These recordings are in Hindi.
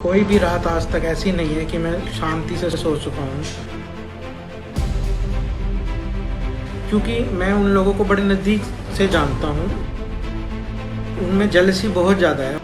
कोई भी रात आज तक ऐसी नहीं है कि मैं शांति से सो चुका हूँ, क्योंकि मैं उन लोगों को बड़े नज़दीक से जानता हूँ। उनमें जेलसी बहुत ज़्यादा है।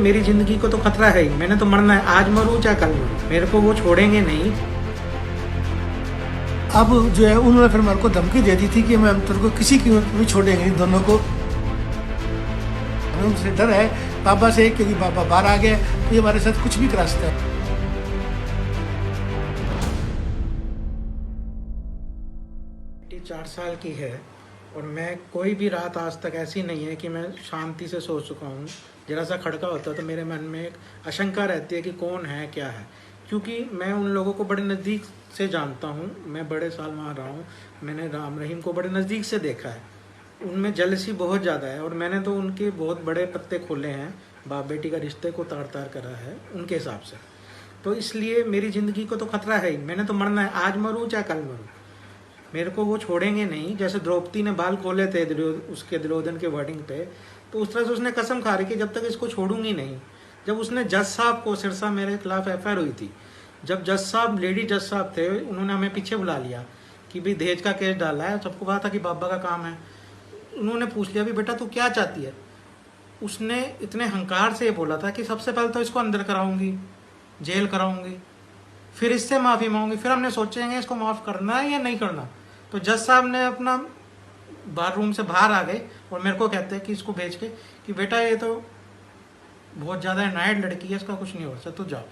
मेरी ज़िंदगी को तो खतरा है ही, मैंने तो मरना है, आज मरूँ चाहे कल मरूँ, मेरे को वो छोड़ेंगे नहीं। अब जो है उन्होंने फिर मेरे को धमकी दे दी थी कि मैं तेरे को किसी कीमत पर भी छोड़ेंगे नहीं, दोनों को। उनसे डर है बाबा से, क्योंकि बाबा बाहर आ गए तो ये हमारे साथ कुछ भी करा सकता है। 4 साल की है और मैं कोई भी रात आज तक ऐसी नहीं है कि मैं शांति से सो चुका हूँ। जरा सा खड़का होता तो मेरे मन में एक आशंका रहती है कि कौन है क्या है, क्योंकि मैं उन लोगों को बड़े नज़दीक से जानता हूँ। मैं बड़े साल वहाँ रहा हूँ, मैंने राम रहीम को बड़े नज़दीक से देखा है। उनमें जेलसी बहुत ज़्यादा है और मैंने तो उनके बहुत बड़े पत्ते खोले हैं, बाप बेटी का रिश्ते को तार तार करा है उनके हिसाब से। तो इसलिए मेरी ज़िंदगी को तो खतरा है ही, मैंने तो मरना है, आज मरूँ चाहे कल मरूँ, मेरे को वो छोड़ेंगे नहीं। जैसे द्रौपदी ने बाल खोले थे उसके दुर्योधन के वर्डिंग पे, तो उस तरह से उसने कसम खा रही कि जब तक इसको छोड़ूंगी नहीं। जब उसने जज साहब को, सिरसा मेरे खिलाफ एफआईआर हुई थी, जब जज साहब, लेडी जज साहब थे, उन्होंने हमें पीछे बुला लिया कि भाई दहेज का केस डाला है, सबको पता था कि बाबा का काम है। उन्होंने पूछ लिया भी बेटा तू क्या चाहती है। उसने इतने हंकार से ये बोला था कि सबसे पहले तो इसको अंदर कराऊंगी, जेल कराऊंगी, फिर इससे माफ़ी मांगूंगी, फिर हमने सोचेंगे इसको माफ़ करना है या नहीं करना। तो जज साहब ने अपना बार रूम से बाहर आ गए और मेरे को कहते हैं कि इसको भेज के कि बेटा ये तो बहुत ज़्यादा नाइट लड़की है, इसका कुछ नहीं हो सकता, तू जाओ।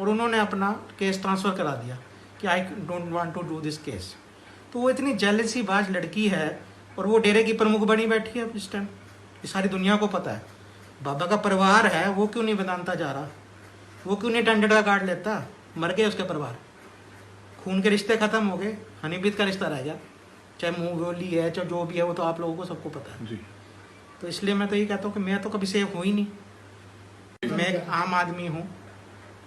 और उन्होंने अपना केस ट्रांसफ़र करा दिया कि I don't want to do this case. तो वो इतनी जेलसी बाज लड़की है और वो डेरे की प्रमुख बनी बैठी है इस टाइम। ये सारी दुनिया को पता है। बाबा का परिवार है, वो क्यों नहीं वेदांता जा रहा, वो क्यों नहीं टेंडेड का कार्ड लेता। मर गए उसके परिवार, खून के रिश्ते खत्म हो गए, हनीप्रीत का रिश्ता रह गया, चाहे मुँह बोली है चाहे जो भी है, वो तो आप लोगों को सबको पता है जी। तो इसलिए मैं तो ये कहता हूँ कि मैं तो कभी सेफ हूँ ही नहीं। मैं एक आम आदमी हूँ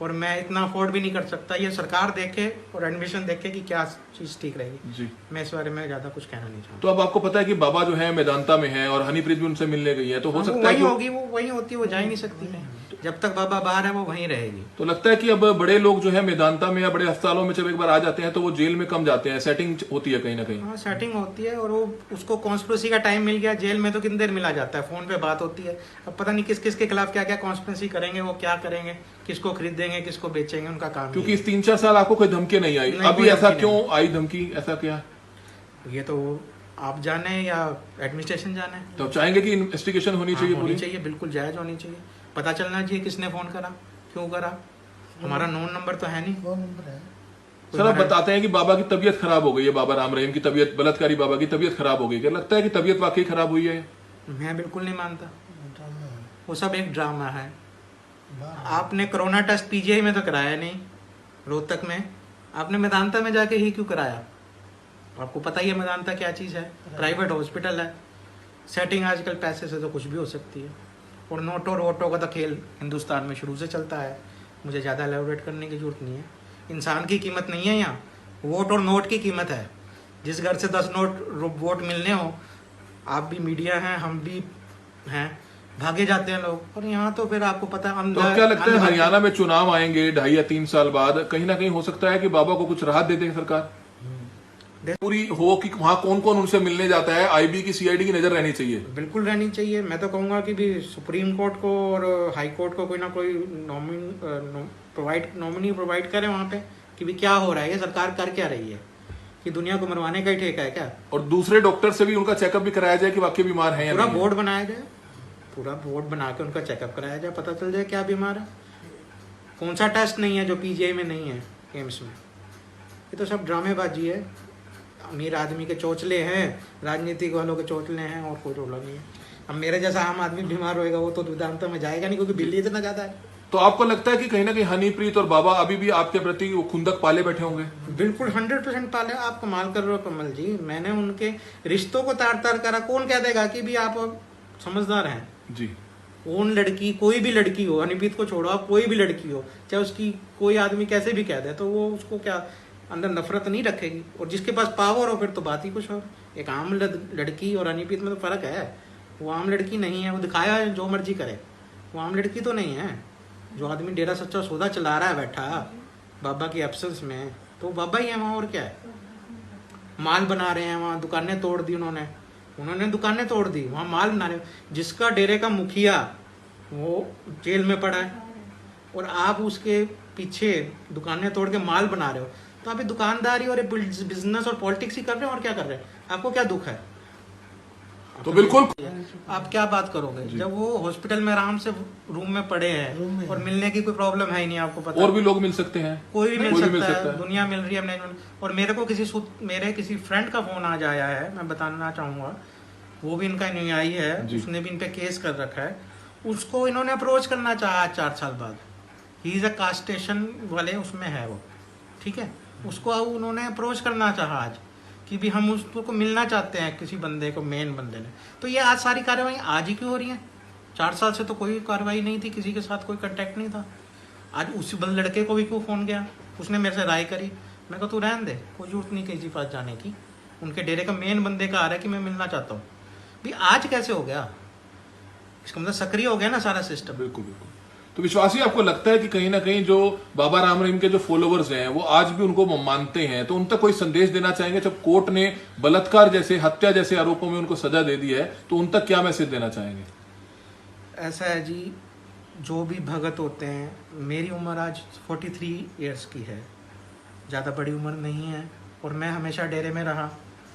और मैं इतना अफोर्ड भी नहीं कर सकता। ये सरकार देखे और एडमिशन देखे कि क्या चीज़ ठीक रहेगी जी। मैं इस बारे में ज़्यादा कुछ कहना नहीं चाहता। तो अब आपको पता है कि बाबा जो है मेदांता में है और हनीप्रीत भी उनसे मिलने गई है, तो हो सकता है वही होगी, वो वही होती है, वो जा ही नहीं सकती है। जब तक बाबा बाहर है वो वहीं रहेगी। तो लगता है कि अब बड़े लोग जो है मेदांता में या बड़े अस्पतालों में जब एक बार आ जाते हैं तो वो जेल में कम जाते हैं, सेटिंग होती है कहीं ना कहीं। हाँ, सेटिंग होती है और वो उसको कॉन्स्पिरेसी का टाइम मिल गया। जेल में तो कितनी देर मिला जाता है, फोन पे बात होती है। अब पता नहीं किस किस के खिलाफ क्या क्या कॉन्स्पिरेसी करेंगे, वो क्या करेंगे, किसको खरीदेंगे किसको बेचेंगे, उनका काम। क्योंकि इस 3-4 साल आपको कोई धमकी नहीं आई, अभी ऐसा क्यों आई धमकी, ऐसा क्या? ये तो आप जाने या एडमिनिस्ट्रेशन जाने। तो आप चाहेंगे कि इन्वेस्टिगेशन होनी चाहिए, होनी चाहिए, बिल्कुल जायज होनी चाहिए। पता चलना चाहिए किसने फोन करा, क्यों करा। हमारा नोन नंबर तो है नहीं। फोन नंबर है सर, आप बताते हैं कि बाबा की तबीयत खराब हो गई है, बाबा राम रहीम की तबीयत, बलात्कारी बाबा की तबीयत खराब हो गई। क्या लगता है कि तबीयत वाकई खराब हुई है? मैं बिल्कुल नहीं मानता, वो सब एक ड्रामा है। आपने कोरोना टेस्ट पीजीआई में तो कराया नहीं, रोहतक में, आपने मेदांता में जाके ही क्यों कराया? आपको पता ही है मेदांता क्या चीज़ है, प्राइवेट हॉस्पिटल है। सेटिंग आजकल पैसे से तो कुछ भी हो सकती है। और नोटो रोटो का तो खेल हिंदुस्तान में शुरू से चलता है, मुझे ज़्यादा एलेबोरेट करने की जरूरत नहीं है। इंसान की कीमत नहीं है यहाँ, वोट और नोट की कीमत है। जिस घर से 10 वोट मिलने हो, आप भी मीडिया हैं, हम भी हैं, भागे जाते हैं लोग। और यहाँ तो फिर आपको पता है। तो क्या लगता है हरियाणा में चुनाव आएंगे 2.5 या 3 साल बाद, कहीं ना कहीं हो सकता है कि बाबा को कुछ राहत दे दे सरकार पूरी हो, कि वहाँ कौन कौन उनसे मिलने जाता है, आईबी की सीआईडी की नजर रहनी चाहिए? बिल्कुल रहनी चाहिए। मैं तो कहूँगा कि भी सुप्रीम कोर्ट को और हाई कोर्ट को कोई ना कोई नॉमिनी प्रोवाइड करे वहाँ पे कि भी क्या हो रहा है, ये सरकार कर क्या रही है, कि दुनिया को मरवाने का ही ठेका है क्या? और दूसरे डॉक्टर से भी उनका चेकअप भी कराया जाए कि वाकई बीमार है या पूरा नहीं। बोर्ड बनाया जाए, पूरा बोर्ड बना के उनका चेकअप कराया जाए, पता चल जाए क्या बीमार है। कौन सा टेस्ट नहीं है जो पीजीआई में नहीं है, एम्स में। ये तो सब ड्रामेबाजी है। अमीर आदमी के चोचले हैं, राजनीतिक वालों के चोचले हैं, और कोई रोला नहीं है। अब मेरे जैसा आम आदमी बीमार होएगा वो तो वेदांता में जाएगा नहीं, क्योंकि बिल्ली इतना ज्यादा है। तो आपको लगता है कि कहीं ना कहीं हनीप्रीत और बाबा अभी भी आपके प्रति वो खुंदक पाले बैठे होंगे? बिल्कुल 100% पाले। आप कमाल कर रहे हो कमल जी, मैंने उनके रिश्तों को तार तार करा। कौन कह देगा कि भी आप समझदार हैं जी? कौन लड़की, कोई भी लड़की हो, हनीप्रीत को छोड़ो, आप कोई भी लड़की हो, चाहे उसकी कोई आदमी कैसे भी कह दे, तो वो उसको क्या अंदर नफरत नहीं रखेगी। और जिसके पास पावर हो फिर तो बात ही कुछ और। एक आम लड़की और हनीप्रीत में तो फर्क है। वो आम लड़की नहीं है, वो दिखाया है जो मर्जी करे, वो आम लड़की तो नहीं है। जो आदमी डेरा सच्चा सौदा चला रहा है बैठा बाबा की एब्सेंस में, तो बाबा ही है वहाँ, और क्या है। माल बना रहे हैं वहाँ, दुकानें तोड़ दी उन्होंने दुकानें तोड़ दी, वहाँ माल बना रहे। जिसका डेरे का मुखिया वो जेल में पड़ा है और आप उसके पीछे दुकानें तोड़ के माल बना रहे हो, तो आप ये दुकानदारी और बिजनेस और पॉलिटिक्स ही कर रहे हैं, और क्या कर रहे हैं। आपको क्या दुख है? तो बिल्कुल आप क्या बात करोगे जब वो हॉस्पिटल में आराम से रूम में पड़े हैं और मिलने की कोई प्रॉब्लम है ही नहीं, आपको पता। और भी लोग मिल सकते हैं, कोई भी मिल सकता है, दुनिया मिल रही है मैनेजमेंट। और मेरे को मेरे किसी फ्रेंड का फोन आज आया है, मैं बताना चाहूंगा, वो भी इनका अनुयायी है, उसने भी इन पे केस कर रखा है। उसको इन्होंने अप्रोच करना चाहा 4 साल बाद। ही इज अ कास्टेशन वाले उसमें है वो, ठीक है। उसको उन्होंने अप्रोच करना चाहा आज कि भी हम उसको मिलना चाहते हैं किसी बंदे को, मेन बंदे ने। तो ये आज सारी कार्रवाई आज ही क्यों हो रही है? 4 साल से तो कोई कार्रवाई नहीं थी, किसी के साथ कोई कांटेक्ट नहीं था। आज उसी लड़के को भी क्यों फोन गया? उसने मेरे से राय करी, मैं कहा तू रहने दे, कोई जरूरत नहीं किसी के पास जाने की। उनके डेरे का मेन बंदे का आ रहा है कि मैं मिलना चाहता हूँ। भी आज कैसे हो गया? इसका मतलब सक्रिय हो गया ना सारा सिस्टम। बिल्कुल बिल्कुल। तो विश्वासी, आपको लगता है कि कहीं ना कहीं जो बाबा राम रहीम के जो फॉलोवर्स हैं वो आज भी उनको मानते हैं, तो उन तक कोई संदेश देना चाहेंगे? जब कोर्ट ने बलात्कार जैसे, हत्या जैसे आरोपों में उनको सजा दे दी है, तो उन तक क्या मैसेज देना चाहेंगे? ऐसा है जी, जो भी भगत होते हैं, मेरी उम्र आज 43 ईयर्स की है, ज़्यादा बड़ी उम्र नहीं है, और मैं हमेशा डेरे में रहा।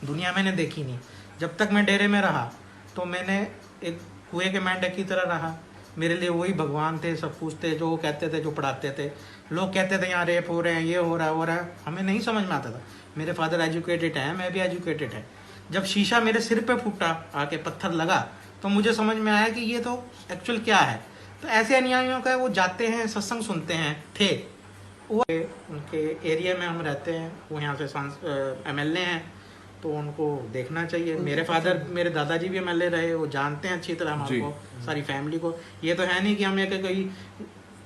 दुनिया मैंने देखी नहीं। जब तक मैं डेरे में रहा तो मैंने एक कुएं के मेंढक की तरह रहा। मेरे लिए वही भगवान थे, सब कुछ थे, जो वो कहते थे, जो पढ़ाते थे। लोग कहते थे यहाँ रेप हो रहे हैं, ये हो रहा है, वो रहा है, हमें नहीं समझ में आता था। मेरे फादर एजुकेटेड हैं, मैं भी एजुकेटेड है। जब शीशा मेरे सिर पे फूटा, आके पत्थर लगा, तो मुझे समझ में आया कि ये तो एक्चुअल क्या है। तो ऐसे अनुयायियों का वो जाते हैं, सत्संग सुनते हैं, थे वो उनके एरिया में हम रहते हैं, वो यहाँ से MLA हैं, तो उनको देखना चाहिए। मेरे फादर, मेरे दादाजी भी MLA रहे, वो जानते हैं अच्छी तरह हमारे को, सारी फैमिली को। ये तो है नहीं कि हम एक कोई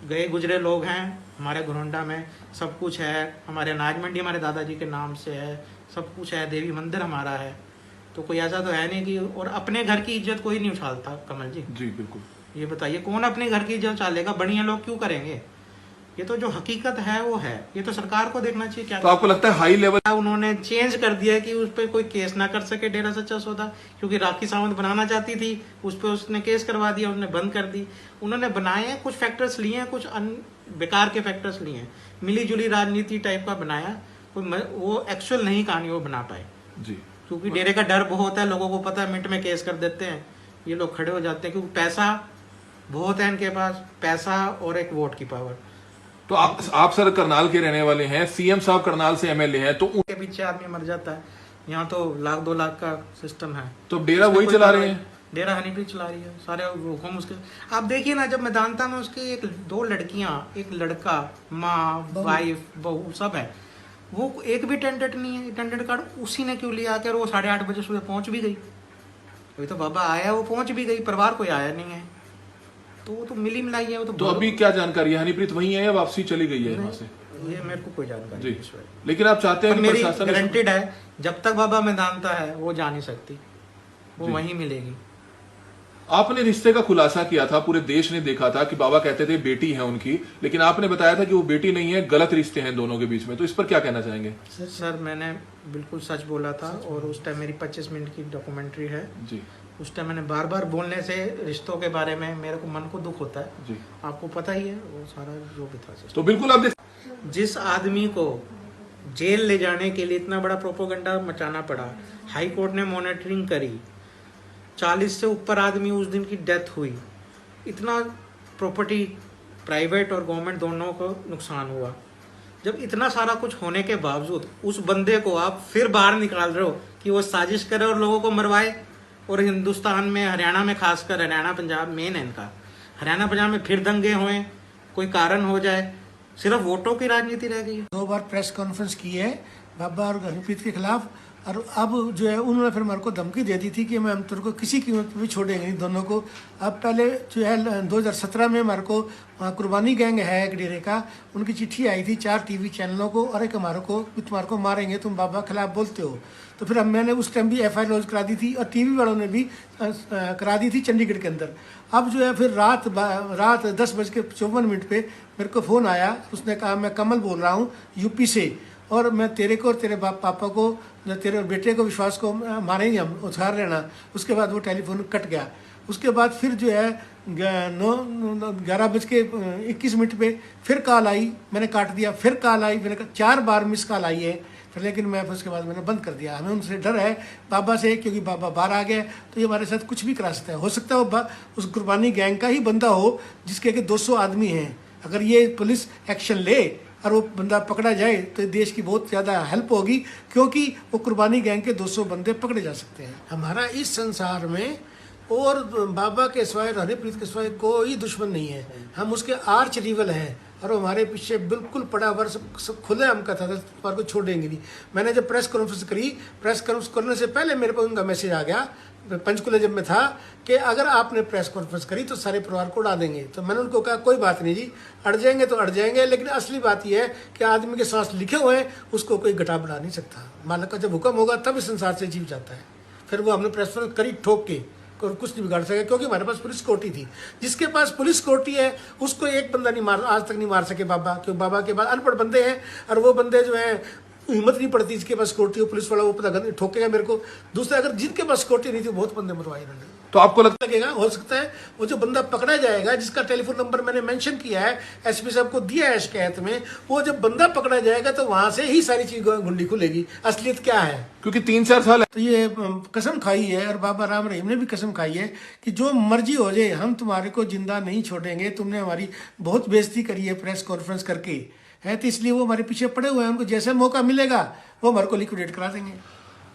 गए गुजरे लोग हैं। हमारे घुरंडा में सब कुछ है, हमारे अनाज मंडी हमारे दादाजी के नाम से है, सब कुछ है, देवी मंदिर हमारा है। तो कोई ऐसा तो है नहीं कि, और अपने घर की इज्जत कोई नहीं उछालता कमल जी। जी बिल्कुल। ये बताइए कौन अपने घर की इज्जत उछालेगा? बढ़िया लोग क्यों करेंगे? ये तो जो हकीकत है वो है, ये तो सरकार को देखना चाहिए। क्या तो आपको लगता है हाई लेवल उन्होंने चेंज कर दिया कि उस पर कोई केस ना कर सके डेरा सच्चा सौदा, क्योंकि राखी सावंत बनाना चाहती थी, उस पर उसने केस करवा दिया, उसने बंद कर दी। उन्होंने बनाए हैं, कुछ फैक्टर्स लिए हैं, कुछ बेकार के फैक्टर्स लिए हैं, मिली जुली राजनीति टाइप का बनाया। कोई वो एक्चुअल नहीं कहानी वो बना पाए जी, क्योंकि डेरे का डर बहुत है, लोगों को पता है, मिनट में केस कर देते हैं, ये लोग खड़े हो जाते हैं, क्योंकि पैसा बहुत है इनके पास, पैसा और एक वोट की पावर। तो आप सर करनाल के रहने वाले हैं, CM साहब करनाल से MLA हैं, तो उनके पीछे आदमी मर जाता है। यहाँ तो 1-2 लाख का सिस्टम है, तो डेरा वही चला रहे हैं, डेरा हनीप्रीत चला रही है, सारे हुक्म उसके। आप देखिए ना, जब मैदानता में उसके 2 लड़कियां, एक लड़का, माँ, वाइफ, बहू, सब है, वो एक भी टेंडेंट नहीं है। टेंडेंट कार्ड उसी ने क्यों लिया कि वो 8:30 बजे सुबह पहुंच भी गई। वही तो बाबा आया, वो पहुंच भी गई, परिवार कोई आया नहीं है, तो वो तो मिली मिलाई है। वो तो अभी क्या जानकारी है? हनीप्रीत वही है या वापसी चली गई है वहां से? ये मेरे को कोई जानकारी जी, नहीं। लेकिन आप चाहते हैं कि मेरी प्रशासन गारंटेड है, जब तक बाबा मैदानता है वो जा नहीं सकती, वो वहीं मिलेगी। आपने रिश्ते का खुलासा किया था, पूरे देश ने देखा था कि बाबा कहते थे बेटी है उनकी, लेकिन आपने बताया था कि वो बेटी नहीं है, गलत रिश्ते हैं दोनों के बीच में। तो इस पर क्या कहना चाहेंगे? सर मैंने बिल्कुल सच बोला था, और उस टाइम मेरी 25 मिनट की डॉक्यूमेंट्री है जी। उस टाइम मैंने बार बार बोलने से रिश्तों के बारे में मेरे को मन को दुख होता है जी, आपको पता ही है वो सारा जो भी था। तो बिल्कुल आप जिस आदमी को जेल ले जाने के लिए इतना बड़ा प्रोपोगंडा मचाना पड़ा, हाई कोर्ट ने मॉनिटरिंग करी, 40 से ऊपर आदमी उस दिन की डेथ हुई, इतना प्रॉपर्टी प्राइवेट और गवर्नमेंट दोनों को नुकसान हुआ। जब इतना सारा कुछ होने के बावजूद उस बंदे को आप फिर बाहर निकाल रहे हो कि वो साजिश करे और लोगों को मरवाए। और हिंदुस्तान में, हरियाणा में, खासकर हरियाणा पंजाब मेन है इनका, हरियाणा पंजाब में फिर दंगे हुए, कोई कारण हो जाए, सिर्फ वोटों की राजनीति रह गई है। 2 बार प्रेस कॉन्फ्रेंस की है बाबा और हनीप्रीत के खिलाफ, और अब जो है उन्होंने फिर मेरे को धमकी दे दी थी कि मैं हम तेरे को किसी कीमत पे भी छोड़ेंगे नहीं दोनों को। अब पहले जो है 2017 में मेरे को कुर्बानी गैंग है एक डेरे का, उनकी चिट्ठी आई थी 4 टीवी चैनलों को, और एक हमारे को तुम्हारे को मारेंगे, तुम बाबा के खिलाफ बोलते हो। तो फिर अब मैंने उस टाइम भी FIR लॉन्च करा दी थी और टीवी वालों ने भी करा दी थी चंडीगढ़ के अंदर। अब जो है फिर रात 10:54 पे मेरे को फ़ोन आया, उसने कहा मैं कमल बोल रहा हूँ यूपी से, और मैं तेरे को और तेरे पापा को, तेरे बेटे को, विश्वास को मारेंगे हम, उधार लेना। उसके बाद वो टेलीफोन कट गया। उसके बाद फिर जो है 11:21 पे फिर कॉल आई, मैंने काट दिया। फिर कॉल आई, मैंने कहा 4 बार मिस कॉल आई है फिर, लेकिन मैं उसके बाद मैंने बंद कर दिया। हमें उनसे डर है बाबा से, क्योंकि बाबा बाहर आ गया तो ये हमारे साथ कुछ भी करा सकता है। हो सकता है वो उस कुर्बानी गैंग का ही बंदा हो जिसके कि 200 आदमी हैं। अगर ये पुलिस एक्शन ले और वो बंदा पकड़ा जाए तो देश की बहुत ज़्यादा हेल्प होगी, क्योंकि वो कुर्बानी गैंग के 200 बंदे पकड़े जा सकते हैं। हमारा इस संसार में और बाबा के सिवाय, हरिप्रीत के सिवाय कोई दुश्मन नहीं है। हम उसके आर्च रिवल हैं और हमारे पीछे बिल्कुल पड़ा हुआ सब खुले हम का था, पर को छोड़ेंगे नहीं। मैंने जब प्रेस कॉन्फ्रेंस करी, प्रेस कॉन्फ्रेंस करने से पहले मेरे पास उनका मैसेज आ गया पंचकुला जब मैं था कि अगर आपने प्रेस कॉन्फ्रेंस करी तो सारे परिवार को उड़ा देंगे। तो मैंने उनको कहा कोई बात नहीं जी, अड़ जाएंगे तो अड़ जाएंगे, लेकिन असली बात यह है कि आदमी के सांस लिखे हुए हैं, उसको कोई घटा बढ़ा नहीं सकता। मालिक का जब हुक्म होगा तब इस संसार से जीव जाता है। फिर वो हमने प्रेस कॉन्फ्रेंस करी ठोक के, और कुछ नहीं बिगाड़ सके, क्योंकि हमारे पास पुलिस कोटी थी। जिसके पास पुलिस कोटी है उसको एक बंदा नहीं मार, आज तक नहीं मार सके बाबा, क्योंकि बाबा के बाद अनपढ़ बंदे हैं, और वो बंदे जो है हिम्मत नहीं पड़ती जिसके पास सिक्योरिटी हो, पुलिस वाला वो पता ठोकेगा मेरे को। दूसरा, अगर जिनके पास सिक्योरिटी नहीं थी बहुत बंदे मरवाए इन्होंने। तो आपको लगता लगेगा, हो सकता है वो जो बंदा पकड़ा जाएगा, जिसका टेलीफोन नंबर मैंने मेंशन किया है, SP साहब को दिया है शिकायत में, वो जब बंदा पकड़ा जाएगा तो वहां से ही सारी चीज गुंडी खुलेगी, असलियत क्या है। क्योंकि 3-4 साल तो ये कसम खाई है, और बाबा राम रहीम ने भी कसम खाई है कि जो मर्जी हो जाए हम तुम्हारे को जिंदा नहीं छोड़ेंगे। तुमने हमारी बहुत बेइज्जती करी है प्रेस कॉन्फ्रेंस करके, है तो इसलिए वो हमारे पीछे पड़े हुए हैं। उनको जैसे मौका मिलेगा वो हमारे को लिक्विडेट करा देंगे।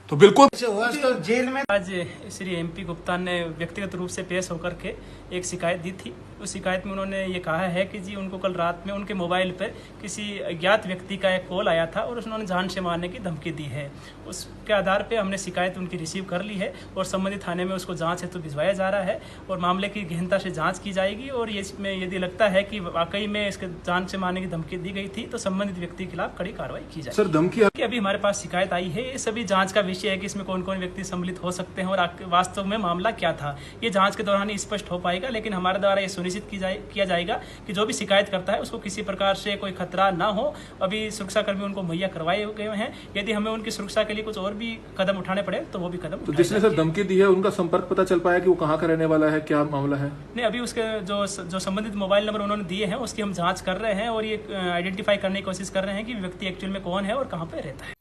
तो बिल्कुल तो जेल में आज श्री MP गुप्ता ने व्यक्तिगत रूप से पेश होकर के एक शिकायत दी थी। उस शिकायत में उन्होंने ये कहा है कि जी उनको कल रात में उनके मोबाइल पर किसी अज्ञात व्यक्ति का एक कॉल आया था और उन्होंने जान से मारने की धमकी दी है। उसके आधार पे हमने शिकायत उनकी रिसीव कर ली है और संबंधित थाने में उसको जांच हेतु भिजवाया जा रहा है और मामले की गहनता से जांच की जाएगी। और ये इसमें यदि लगता है कि वाकई में इसके जान से मारने की धमकी दी गई थी तो संबंधित व्यक्ति के खिलाफ कड़ी कार्रवाई की जाएगी। सर धमकी अभी हमारे पास शिकायत आई है, ये सभी जांच का विषय है कि इसमें कौन कौन व्यक्ति सम्मिलित हो सकते हैं और वास्तव में मामला क्या था, ये जांच के दौरान ही स्पष्ट हो पाएगा। लेकिन हमारे द्वारा ये सुनिश्चित किया जाएगा कि जो भी शिकायत करता है उसको किसी प्रकार से कोई खतरा ना हो। अभी सुरक्षाकर्मी उनको मुहैया करवाए गए हैं, यदि हमें उनकी सुरक्षा के लिए कुछ और भी कदम उठाने पड़े तो वो भी कदम। तो जिसने सर धमकी दी है उनका संपर्क पता चल पाया कि वो कहाँ का रहने वाला है, क्या मामला है? नहीं, अभी उसके जो संबंधित मोबाइल नंबर उन्होंने दिए हैं उसकी हम जांच कर रहे हैं और ये आइडेंटिफाई करने की कोशिश कर रहे हैं कि व्यक्ति एक्चुअल में कौन है और कहाँ पे रहता है।